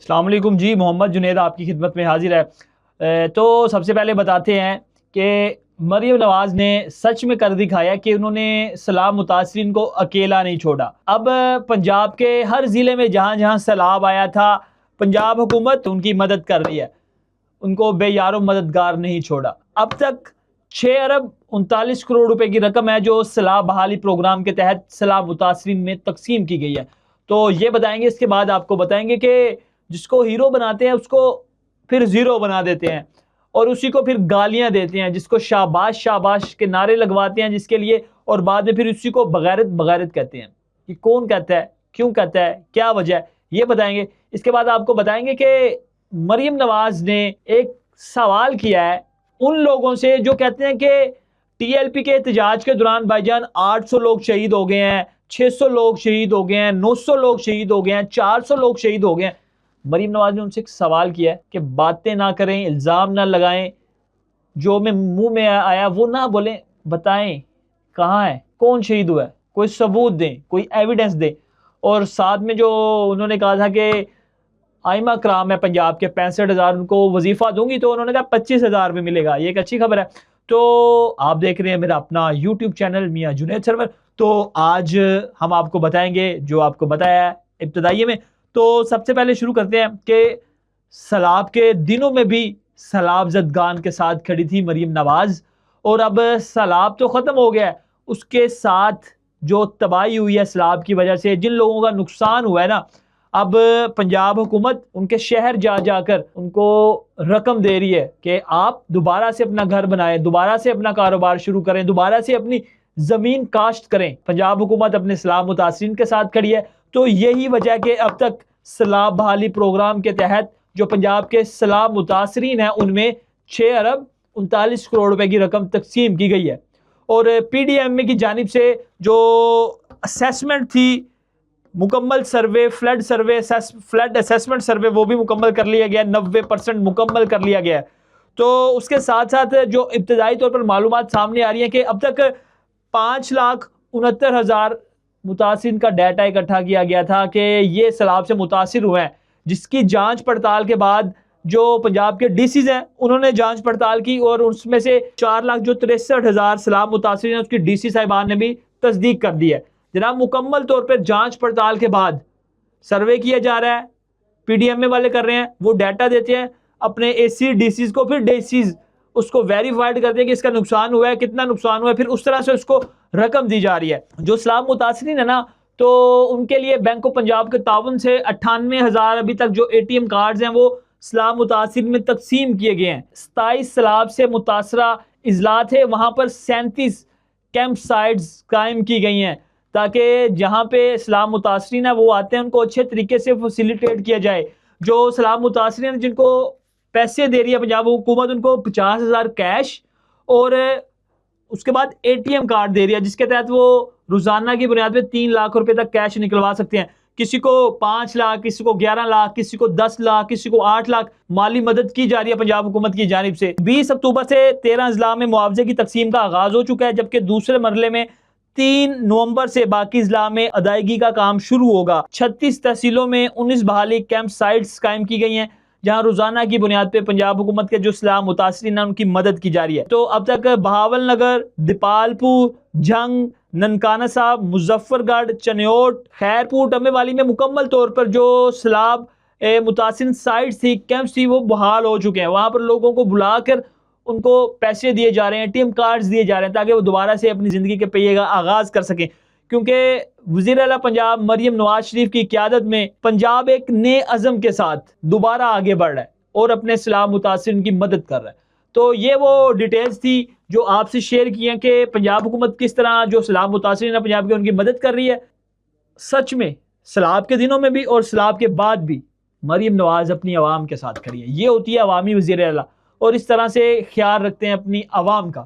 السلام علیکم جی، محمد جنید آپ کی خدمت میں حاضر ہے۔ تو سب سے پہلے بتاتے ہیں کہ مریم نواز نے سچ میں کر دکھایا کہ انہوں نے سیلاب متاثرین کو اکیلا نہیں چھوڑا۔ اب پنجاب کے ہر ضلع میں جہاں جہاں سیلاب آیا تھا، پنجاب حکومت ان کی مدد کر رہی ہے، ان کو بے یار و مددگار نہیں چھوڑا۔ اب تک 6 ارب 39 کروڑ روپے کی رقم ہے جو سیلاب بحالی پروگرام کے تحت سیلاب متاثرین میں تقسیم کی گئی ہے۔ تو یہ بتائیں گے، اس کے بعد آپ کو بتائیں گے کہ جس کو ہیرو بناتے ہیں اس کو پھر زیرو بنا دیتے ہیں، اور اسی کو پھر گالیاں دیتے ہیں، جس کو شاباش شاباش کے نعرے لگواتے ہیں جس کے لیے، اور بعد میں پھر اسی کو بغیرت بغیرت کہتے ہیں۔ یہ کون کہتا ہے، کیوں کہتا ہے، کیا وجہ ہے، یہ بتائیں گے۔ اس کے بعد آپ کو بتائیں گے کہ مریم نواز نے ایک سوال کیا ہے ان لوگوں سے جو کہتے ہیں کہ ٹی ایل پی کے احتجاج کے دوران بھائی جان 800 لوگ شہید ہو گئے ہیں، 600 لوگ شہید ہو گئے ہیں، 900 لوگ شہید ہو گئے ہیں، 400 لوگ شہید ہو گئے ہیں۔ مریم نواز نے ان سے ایک سوال کیا ہے کہ باتیں نہ کریں، الزام نہ لگائیں، جو میں منہ میں آیا وہ نہ بولیں، بتائیں کہاں ہے، کون شہید ہوا ہے، کوئی ثبوت دیں، کوئی ایویڈنس دیں۔ اور ساتھ میں جو انہوں نے کہا تھا کہ آئمہ کرام ہے پنجاب کے 65,000 ان کو وظیفہ دوں گی، تو انہوں نے کہا 25,000 میں ملے گا، یہ ایک اچھی خبر ہے۔ تو آپ دیکھ رہے ہیں میرا اپنا یوٹیوب چینل میاں جنید سرور۔ تو آج ہم آپ کو بتائیں گے جو آپ کو بتایا ہے ابتدائی میں۔ تو سب سے پہلے شروع کرتے ہیں کہ سیلاب کے دنوں میں بھی سیلاب زدگان کے ساتھ کھڑی تھی مریم نواز، اور اب سیلاب تو ختم ہو گیا ہے، اس کے ساتھ جو تباہی ہوئی ہے سیلاب کی وجہ سے، جن لوگوں کا نقصان ہوا ہے نا، اب پنجاب حکومت ان کے شہر جا جا کر ان کو رقم دے رہی ہے کہ آپ دوبارہ سے اپنا گھر بنائیں، دوبارہ سے اپنا کاروبار شروع کریں، دوبارہ سے اپنی زمین کاشت کریں۔ پنجاب حکومت اپنے سیلاب متاثرین کے ساتھ کھڑی ہے۔ تو یہی وجہ ہے کہ اب تک سیلاب بحالی پروگرام کے تحت جو پنجاب کے سیلاب متاثرین ہیں ان میں 6 ارب 39 کروڑ روپے کی رقم تقسیم کی گئی ہے۔ اور پی ڈی ایم اے کی جانب سے جو اسیسمنٹ تھی، مکمل سروے، فلڈ اسیسمنٹ سروے، وہ بھی مکمل کر لیا گیا ہے، 90% مکمل کر لیا گیا ہے۔ تو اس کے ساتھ ساتھ جو ابتدائی طور پر معلومات سامنے آ رہی ہیں کہ اب تک 5,69,000 متاثرین کا ڈیٹا اکٹھا کیا گیا تھا کہ یہ سیلاب سے متاثر ہوئے ہیں، جس کی جانچ پڑتال کے بعد جو پنجاب کے ڈی سیز ہیں انہوں نے جانچ پڑتال کی، اور اس میں سے 4,63,000 سیلاب متاثرین ہیں، اس کی ڈی سی صاحبان نے بھی تصدیق کر دی ہے۔ جناب مکمل طور پر جانچ پڑتال کے بعد سروے کیا جا رہا ہے، پی ڈی ایم اے والے کر رہے ہیں، وہ ڈیٹا دیتے ہیں اپنے اے سی ڈی سیز کو، پھر ڈی سیز اس کو ویریفائڈ کرتے ہیں کہ اس کا نقصان ہوا ہے، کتنا نقصان ہوا ہے، پھر اس طرح سے اس کو رقم دی جا رہی ہے۔ جو سیلاب متاثرین ہے نا، تو ان کے لیے بینک آف پنجاب کے تعاون سے 98,000 ابھی تک جو اے ٹی ایم کارڈز ہیں وہ سیلاب متاثرین میں تقسیم کیے گئے ہیں۔ 27 سیلاب سے متاثرہ اضلاع تھے، وہاں پر 37 کیمپ سائٹس قائم کی گئی ہیں تاکہ جہاں پہ سیلاب متاثرین ہیں وہ آتے ہیں ان کو اچھے طریقے سے فیسیلیٹیٹ کیا جائے۔ جو سیلاب متاثرین جن کو پیسے دے رہی ہے پنجاب حکومت، ان کو 50,000 کیش اور اس کے بعد اے ٹی ایم کارڈ دے رہی ہے، جس کے تحت وہ روزانہ کی بنیاد پہ 3 لاکھ روپے تک کیش نکلوا سکتے ہیں۔ کسی کو 5 لاکھ، کسی کو 11 لاکھ، کسی کو 10 لاکھ، کسی کو 8 لاکھ مالی مدد کی جا رہی ہے پنجاب حکومت کی جانب سے۔ 20 اکتوبر سے 13 اضلاع میں معاوضے کی تقسیم کا آغاز ہو چکا ہے، جبکہ دوسرے مرحلے میں 3 نومبر سے باقی اضلاع میں ادائیگی کا کام شروع ہوگا۔ 36 تحصیلوں میں 19 بحالی کیمپ سائٹس قائم کی گئی ہیں، جہاں روزانہ کی بنیاد پہ پنجاب حکومت کے جو سیلاب متاثرین ہیں ان کی مدد کی جا رہی ہے۔ تو اب تک بہاول نگر، دیپال پور، جھنگ، ننکانہ صاحب، مظفر گڑھ، چنیوٹ، خیرپور، ٹمے والی میں مکمل طور پر جو سیلاب متاثرین سائٹس تھی، کیمپس تھی، وہ بحال ہو چکے ہیں۔ وہاں پر لوگوں کو بلا کر ان کو پیسے دیے جا رہے ہیں، ٹیم کارڈز دیے جا رہے ہیں تاکہ وہ دوبارہ سے اپنی زندگی کے پہیے کا آغاز کر سکیں، کیونکہ وزیر اعلیٰ پنجاب مریم نواز شریف کی قیادت میں پنجاب ایک نئے عزم کے ساتھ دوبارہ آگے بڑھ رہا ہے اور اپنے سیلاب متاثرین کی مدد کر رہا ہے۔ تو یہ وہ ڈیٹیلز تھی جو آپ سے شیئر کی ہیں کہ پنجاب حکومت کس طرح جو سیلاب متاثرین ہیں پنجاب کے ان کی مدد کر رہی ہے۔ سچ میں سیلاب کے دنوں میں بھی اور سیلاب کے بعد بھی مریم نواز اپنی عوام کے ساتھ کھڑی ہے۔ یہ ہوتی ہے عوامی وزیر اعلیٰ، اور اس طرح سے خیال رکھتے ہیں اپنی عوام کا۔